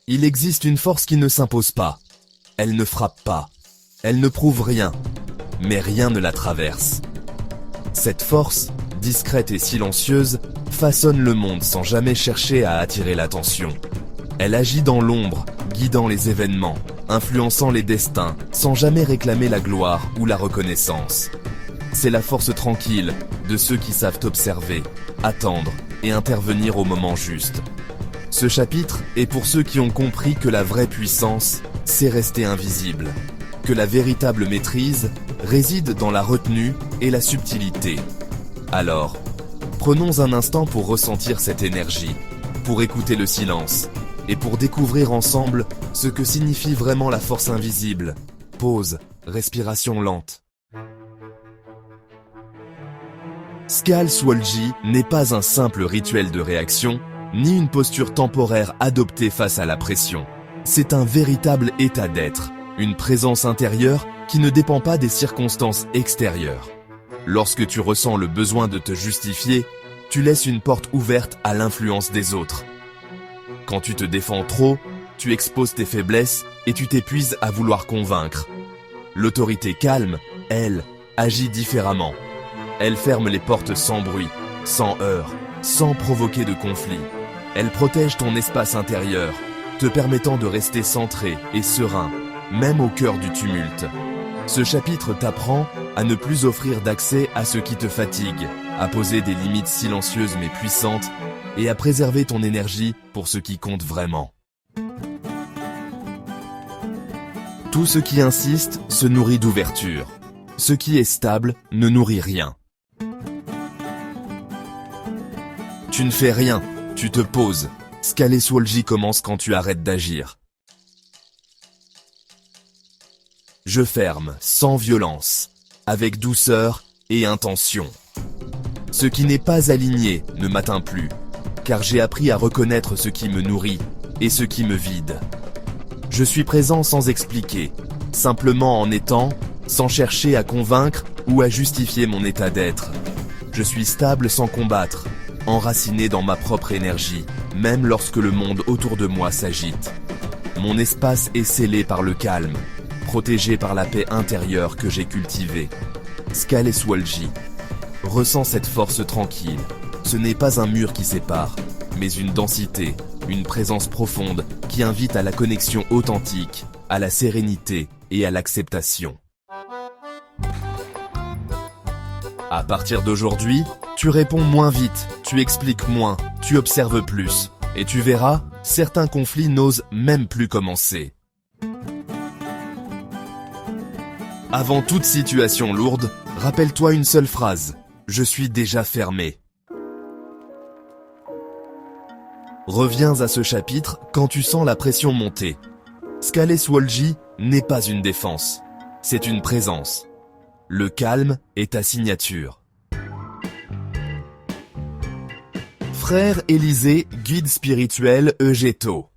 Il existe une force qui ne s'impose pas. Elle ne frappe pas. Elle ne prouve rien. Mais rien ne la traverse. Cette force, discrète et silencieuse, façonne le monde sans jamais chercher à attirer l'attention. Elle agit dans l'ombre, guidant les événements, influençant les destins, sans jamais réclamer la gloire ou la reconnaissance. C'est la force tranquille de ceux qui savent observer, attendre et intervenir au moment juste. Ce chapitre est pour ceux qui ont compris que la vraie puissance, c'est rester invisible, que la véritable maîtrise réside dans la retenue et la subtilité. Alors, prenons un instant pour ressentir cette énergie, pour écouter le silence, et pour découvrir ensemble ce que signifie vraiment la force invisible. Pause, respiration lente. Skal Swolji n'est pas un simple rituel de réaction, ni une posture temporaire adoptée face à la pression. C'est un véritable état d'être, une présence intérieure qui ne dépend pas des circonstances extérieures. Lorsque tu ressens le besoin de te justifier, tu laisses une porte ouverte à l'influence des autres. Quand tu te défends trop, tu exposes tes faiblesses et tu t'épuises à vouloir convaincre. L'autorité calme, elle, agit différemment. Elle ferme les portes sans bruit, sans heurts, sans provoquer de conflit. Elle protège ton espace intérieur, te permettant de rester centré et serein, même au cœur du tumulte. Ce chapitre t'apprend à ne plus offrir d'accès à ce qui te fatigue, à poser des limites silencieuses mais puissantes, et à préserver ton énergie pour ce qui compte vraiment. Tout ce qui insiste se nourrit d'ouverture. Ce qui est stable ne nourrit rien. Tu ne fais rien, tu te poses. Skal Swolji commence quand tu arrêtes d'agir. Je ferme, sans violence, avec douceur et intention. Ce qui n'est pas aligné ne m'atteint plus, car j'ai appris à reconnaître ce qui me nourrit et ce qui me vide. Je suis présent sans expliquer, simplement en étant, sans chercher à convaincre ou à justifier mon état d'être. Je suis stable sans combattre, enraciné dans ma propre énergie, même lorsque le monde autour de moi s'agite. Mon espace est scellé par le calme, protégé par la paix intérieure que j'ai cultivée. Skal Swolji. Ressens cette force tranquille. Ce n'est pas un mur qui sépare, mais une densité, une présence profonde qui invite à la connexion authentique, à la sérénité et à l'acceptation. À partir d'aujourd'hui, tu réponds moins vite, tu expliques moins, tu observes plus. Et tu verras, certains conflits n'osent même plus commencer. Avant toute situation lourde, rappelle-toi une seule phrase. Je suis déjà fermé. Reviens à ce chapitre quand tu sens la pression monter. Skal Swolji n'est pas une défense, c'est une présence. Le calme est ta signature. Frère Élisée, guide spirituel Egeto.